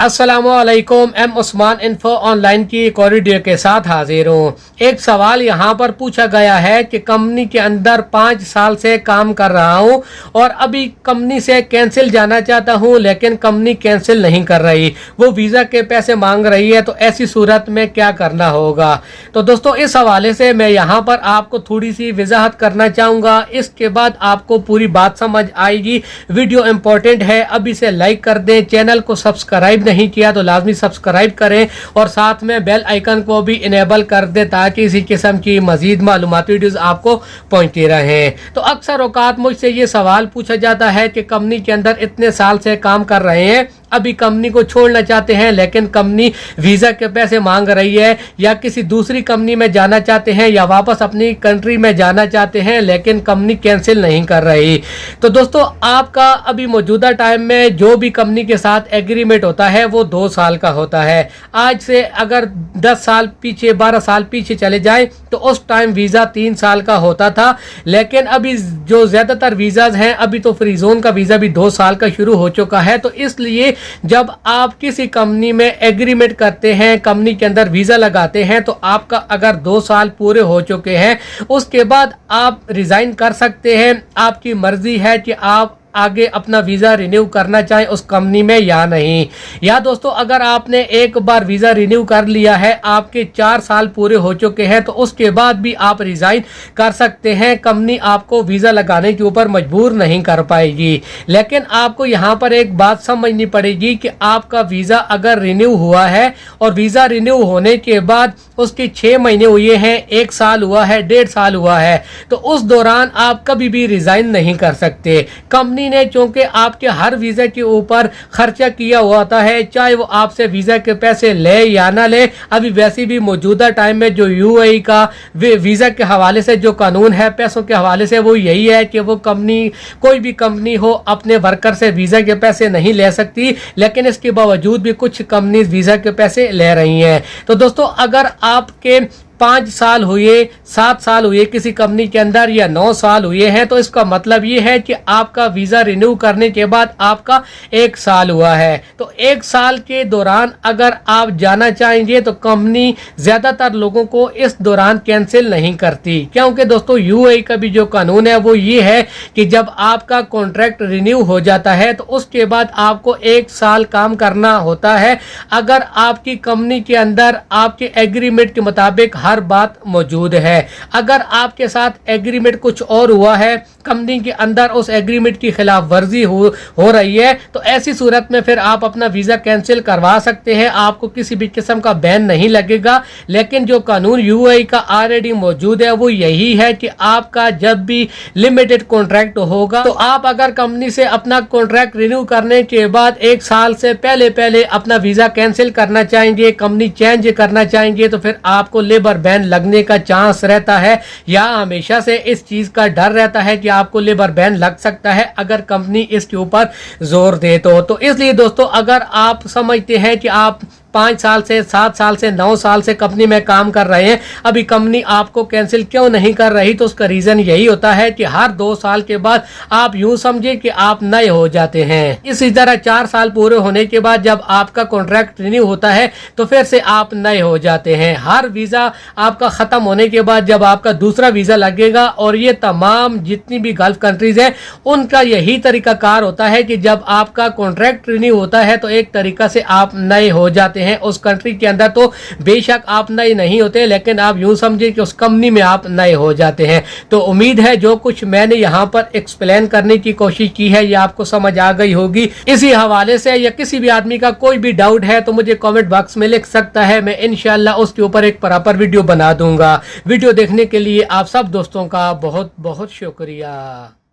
अस्सलामुअलैकुम। M Usman info online की एक और वीडियो के साथ हाजिर हूँ। एक सवाल यहाँ पर पूछा गया है कि कंपनी के अंदर 5 साल से काम कर रहा हूँ और अभी कंपनी से कैंसिल जाना चाहता हूँ, लेकिन कंपनी कैंसिल नहीं कर रही, वो वीज़ा के पैसे मांग रही है। तो ऐसी सूरत में क्या करना होगा? तो दोस्तों, इस हवाले से मैं यहाँ पर आपको थोड़ी सी वजाहत करना चाहूँगा। इसके बाद आपको पूरी बात समझ आएगी। वीडियो इम्पोर्टेंट है, अभी से लाइक कर दें। चैनल को सब्सक्राइब नहीं किया तो लाजमी सब्सक्राइब करें और साथ में बेल आइकन को भी इनेबल कर दें ताकि इसी किस्म की मजीद मालूमाती वीडियोस आपको पहुंचती रहें। तो अक्सर औकात मुझसे ये सवाल पूछा जाता है कि कंपनी के अंदर इतने साल से काम कर रहे हैं, अभी कंपनी को छोड़ना चाहते हैं, लेकिन कंपनी वीज़ा के पैसे मांग रही है, या किसी दूसरी कंपनी में जाना चाहते हैं या वापस अपनी कंट्री में जाना चाहते हैं, लेकिन कंपनी कैंसिल नहीं कर रही। तो दोस्तों, आपका अभी मौजूदा टाइम में जो भी कंपनी के साथ एग्रीमेंट होता है वो 2 साल का होता है। आज से अगर 10 साल पीछे, 12 साल पीछे चले जाएं तो उस टाइम वीज़ा 3 साल का होता था, लेकिन अभी जो ज़्यादातर वीज़ाज हैं, अभी तो फ्री जोन का वीज़ा भी 2 साल का शुरू हो चुका है। तो इसलिए जब आप किसी कंपनी में एग्रीमेंट करते हैं, कंपनी के अंदर वीज़ा लगाते हैं, तो आपका अगर 2 साल पूरे हो चुके हैं, उसके बाद आप रिज़ाइन कर सकते हैं। आपकी मर्ज़ी है कि आप आगे अपना वीज़ा रिन्यू करना चाहें उस कंपनी में या नहीं। या दोस्तों, अगर आपने एक बार वीज़ा रिन्यू कर लिया है, आपके 4 साल पूरे हो चुके हैं, तो उसके बाद भी आप रिज़ाइन कर सकते हैं। कंपनी आपको वीज़ा लगाने के ऊपर मजबूर नहीं कर पाएगी। लेकिन आपको यहाँ पर एक बात समझनी पड़ेगी कि आपका वीज़ा अगर रिन्यू हुआ है और वीज़ा रिन्यू होने के बाद उसके 6 महीने हुए हैं, 1 साल हुआ है, 1.5 साल हुआ है, तो उस दौरान आप कभी भी रिज़ाइन नहीं कर सकते। कंपनी ने चूंकि आपके हर वीज़ा के ऊपर खर्चा किया हुआ होता है, चाहे वो आपसे वीज़ा के पैसे ले या ना ले। अभी वैसे भी मौजूदा टाइम में जो यूएई का वीज़ा के हवाले से जो कानून है, पैसों के हवाले से, वो यही है कि वो कंपनी, कोई भी कंपनी हो, अपने वर्कर से वीज़ा के पैसे नहीं ले सकती। लेकिन इसके बावजूद भी कुछ कंपनीज वीज़ा के पैसे ले रही हैं। तो दोस्तों, अगर आपके 5 साल हुए, 7 साल हुए किसी कंपनी के अंदर, या 9 साल हुए हैं, तो इसका मतलब ये है कि आपका वीज़ा रिन्यू करने के बाद आपका 1 साल हुआ है। तो 1 साल के दौरान अगर आप जाना चाहेंगे तो कंपनी ज़्यादातर लोगों को इस दौरान कैंसिल नहीं करती, क्योंकि दोस्तों यूएई का भी जो कानून है वो ये है कि जब आपका कॉन्ट्रैक्ट रिन्यू हो जाता है तो उसके बाद आपको 1 साल काम करना होता है। अगर आपकी कंपनी के अंदर आपके एग्रीमेंट के मुताबिक हर बात मौजूद है। अगर आपके साथ एग्रीमेंट कुछ और हुआ है, कंपनी के अंदर उस एग्रीमेंट की खिलाफ वर्जी हो रही है, तो ऐसी सूरत में फिर आप अपना वीज़ा कैंसिल करवा सकते हैं। आपको किसी भी किस्म का बैन नहीं लगेगा। लेकिन जो कानून यूएई का ऑलरेडी मौजूद है वो यही है कि आपका जब भी लिमिटेड कॉन्ट्रैक्ट होगा, तो आप अगर कंपनी से अपना कॉन्ट्रैक्ट रिन्यू करने के बाद 1 साल से पहले अपना वीज़ा कैंसिल करना चाहेंगे, कंपनी चेंज करना चाहेंगे, तो फिर आपको लेबर बैन लगने का चांस रहता है, या हमेशा से इस चीज का डर रहता है कि आपको लेबर बैन लग सकता है अगर कंपनी इसके ऊपर जोर दे तो इसलिए दोस्तों, अगर आप समझते हैं कि आप 5 साल से, 7 साल से, 9 साल से कंपनी में काम कर रहे हैं, अभी कंपनी आपको कैंसिल क्यों नहीं कर रही, तो उसका रीज़न यही होता है कि हर 2 साल के बाद आप यूं समझे कि आप नए हो जाते हैं। इसी तरह 4 साल पूरे होने के बाद जब आपका कॉन्ट्रैक्ट रिन्यू होता है तो फिर से आप नए हो जाते हैं। हर वीज़ा आपका ख़त्म होने के बाद जब आपका दूसरा वीज़ा लगेगा, और ये तमाम जितनी भी गल्फ कंट्रीज़ हैं उनका यही तरीकाकार होता है कि जब आपका कॉन्ट्रैक्ट रिन्यू होता है तो एक तरीका से आप नए हो जाते हैं उस कंट्री के अंदर। तो बेशक आप नए नहीं होते, लेकिन आप यूं समझे कि उस कंपनी में आप नए हो जाते हैं। तो उम्मीद है जो कुछ मैंने यहाँ पर एक्सप्लेन करने की कोशिश की है ये आपको समझ आ गई होगी। इसी हवाले से या किसी भी आदमी का कोई भी डाउट है तो मुझे कमेंट बॉक्स में लिख सकता है, मैं इंशाल्लाह उसके ऊपर एक प्रॉपर वीडियो बना दूंगा। वीडियो देखने के लिए आप सब दोस्तों का बहुत बहुत शुक्रिया।